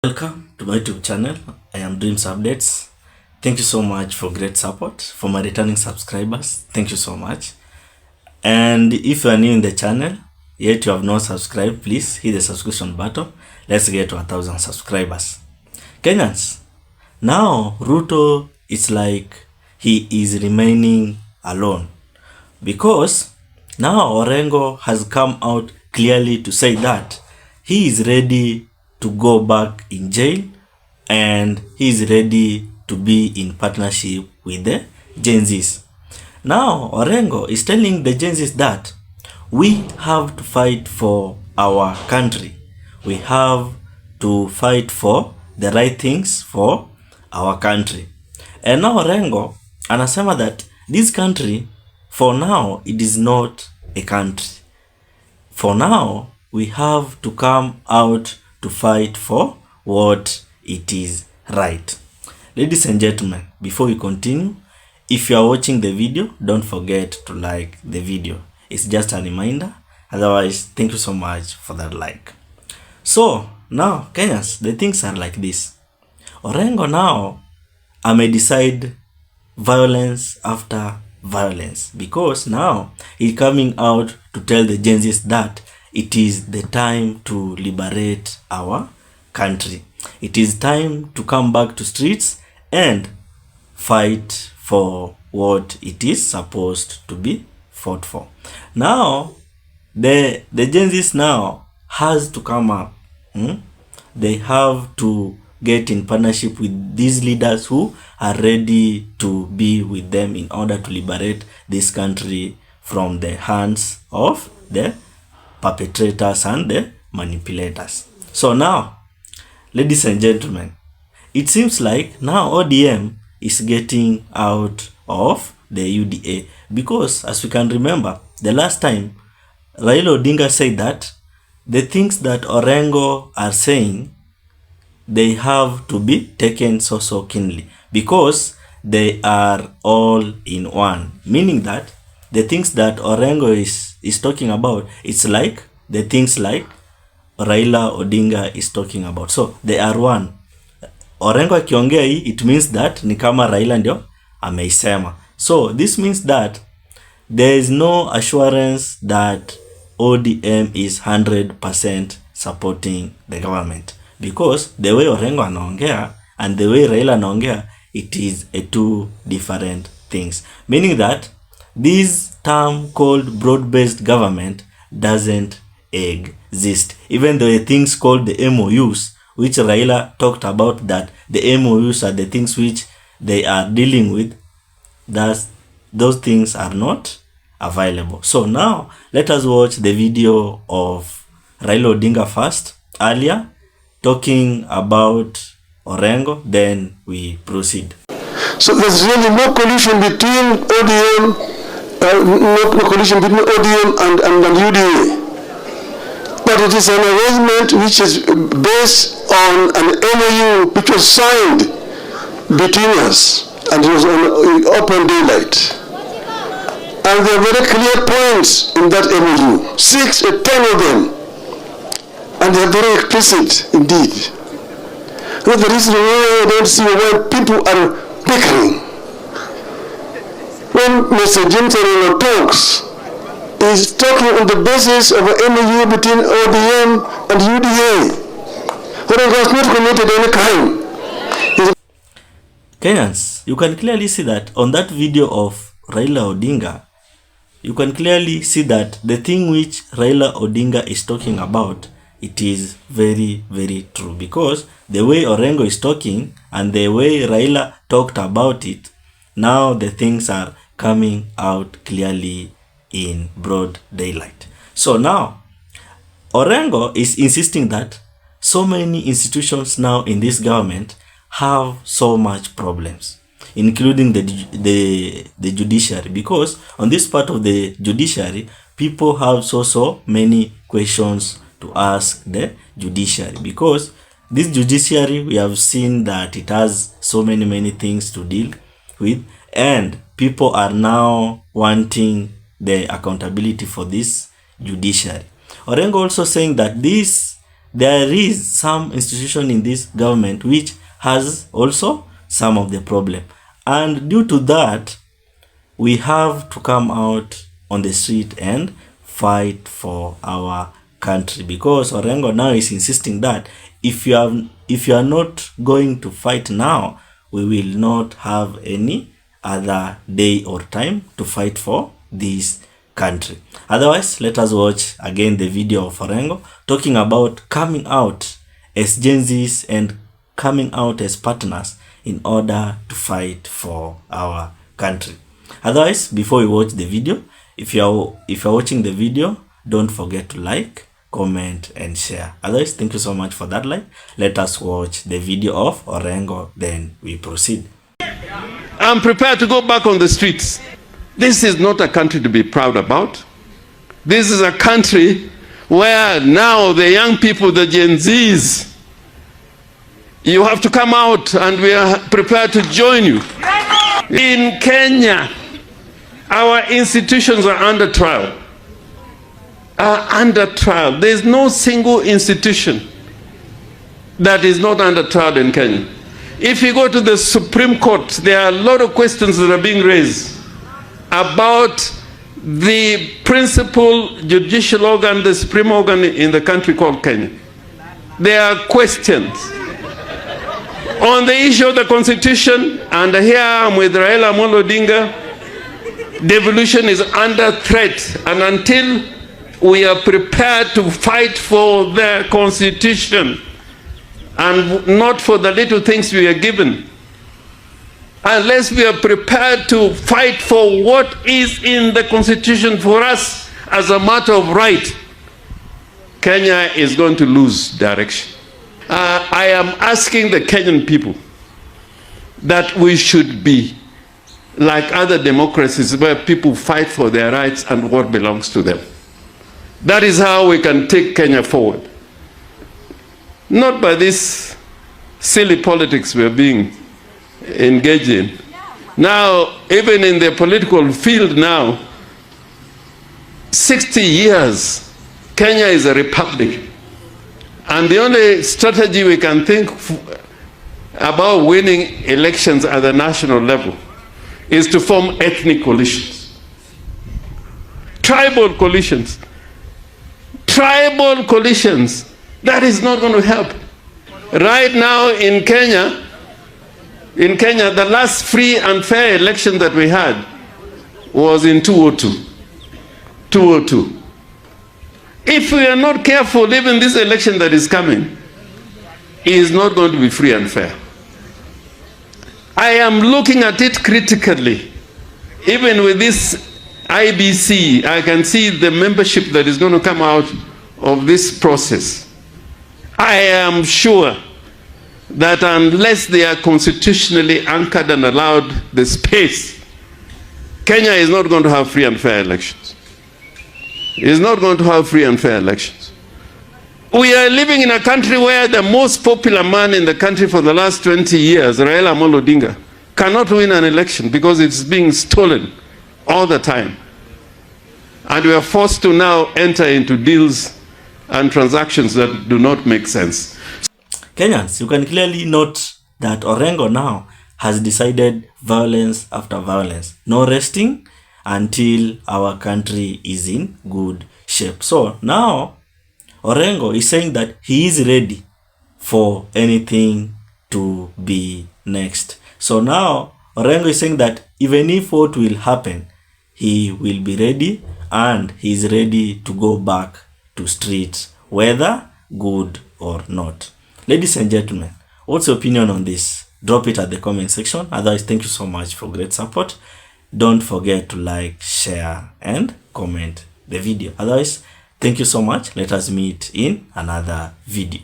Welcome to my YouTube channel. I am Dreams Updates. Thank you so much for great support. For my returning subscribers, thank you so much. And if you are new in the channel, yet you have not subscribed, please hit the subscription button. Let's get to 1,000 subscribers. Kenyans, now Ruto is like he is remaining alone because now Orengo has come out clearly to say that he is ready to go back in jail and he is ready to be in partnership with the Gen Zs. Now Orengo is telling the Gen Zs that we have to fight for our country. We have to fight for the right things for our country. And now Orengo anasema that this country, for now, it is not a country. For now, we have to come out to fight for what it is right. Ladies and gentlemen, before we continue, if you are watching the video, don't forget to like the video. It's just a reminder. Otherwise, thank you so much for that like. So, now, Kenyans, the things are like this. Orengo now may decide violence after violence because now he's coming out to tell the Gen Zs that it is the time to liberate our country. It is time to come back to streets and fight for what it is supposed to be fought for. Now, the Gen Zs now has to come up. They have to get in partnership with these leaders who are ready to be with them in order to liberate this country from the hands of the perpetrators and the manipulators. So now, ladies and gentlemen, it seems like now ODM is getting out of the UDA because, as we can remember, the last time Raila Odinga said that the things that Orengo are saying, they have to be taken so keenly because they are all in one. Meaning that the things that Orengo is talking about, it's like the things like Raila Odinga is talking about. So they are one. Orengo akiongea hii, it means that ni kama Raila ndio ameisema. So this means that there is no assurance that ODM is 100% supporting the government. Because the way Orengo anaongea and the way Raila anaongea, it is a two different things. Meaning that this term called broad-based government doesn't exist. Even though the things called the MOUs, which Raila talked about, that the MOUs are the things which they are dealing with, those things are not available. So now, let us watch the video of Raila Odinga first, earlier, talking about Orengo, then we proceed. So there's really no collusion between ODM, no collusion between ODM and UDA. But it is an arrangement which is based on an MOU which was signed between us, and it was on open daylight. And there are very clear points in that MOU, 6 or 10 of them. And they are very explicit indeed. That's the reason why I don't see why people are bickering. When Mr. Jimson talks, he's talking on the basis of an MOU between ODM and UDA. Orengo has not committed any crime. Kenyans, you can clearly see that on that video of Raila Odinga, you can clearly see that the thing which Raila Odinga is talking about, it is very true, because the way Orengo is talking and the way Raila talked about it, now the things are coming out clearly in broad daylight. So now, Orengo is insisting that so many institutions now in this government have so much problems, including the judiciary, because on this part of the judiciary, people have so many questions to ask the judiciary, because this judiciary, we have seen that it has so many things to deal with, and people are now wanting the accountability for this judiciary. Orengo also saying that this there is some institution in this government which has also some of the problem. And due to that, we have to come out on the street and fight for our country, because Orengo now is insisting that if you are not going to fight now, we will not have any other day or time to fight for this country. Otherwise, let us watch again the video of Orengo talking about coming out as Gen Zs and coming out as partners in order to fight for our country. Otherwise, before we watch the video, if you're watching the video, don't forget to like, comment and share. Otherwise, thank you so much for that like. Let us watch the video of Orengo, then we proceed. I'm prepared to go back on the streets. This is not a country to be proud about. This is a country where now the young people, the Gen Zs, you have to come out and we are prepared to join you. In Kenya, our institutions are under trial. There's no single institution that is not under trial in Kenya. If you go to the Supreme Court, there are a lot of questions that are being raised about the principal judicial organ, the supreme organ in the country called Kenya. There are questions on the issue of the constitution, and here I am with Raila Amolo Odinga. Devolution is under threat, and until we are prepared to fight for the constitution and not for the little things we are given, unless we are prepared to fight for what is in the constitution for us as a matter of right, Kenya is going to lose direction. I am asking the Kenyan people that we should be like other democracies where people fight for their rights and what belongs to them. That is how we can take Kenya forward. Not by this silly politics we are being engaged in. Now, even in the political field now, 60 years, Kenya is a republic. And the only strategy we can think about winning elections at the national level is to form ethnic coalitions, tribal coalitions. Tribal coalitions, that is not going to help. Right now in Kenya, the last free and fair election that we had was in 2002. 2002. If we are not careful, even this election that is coming is not going to be free and fair. I am looking at it critically. Even with this IBC, I can see the membership that is going to come out of this process. I am sure that unless they are constitutionally anchored and allowed the space, Kenya is not going to have free and fair elections. It is not going to have free and fair elections. We are living in a country where the most popular man in the country for the last 20 years, Raila Amolo Odinga, cannot win an election because it's being stolen all the time. And we are forced to now enter into deals and transactions that do not make sense. Kenyans, you can clearly note that Orengo now has decided violence after violence. No resting until our country is in good shape. So now Orengo is saying that he is ready for anything to be next. So now Orengo is saying that even if what will happen, he will be ready, and he is ready to go back to streets, whether good or not. Ladies and gentlemen, what's your opinion on this? Drop it at the comment section. Otherwise, thank you so much for great support. Don't forget to like, share and comment the video. Otherwise, thank you so much. Let us meet in another video.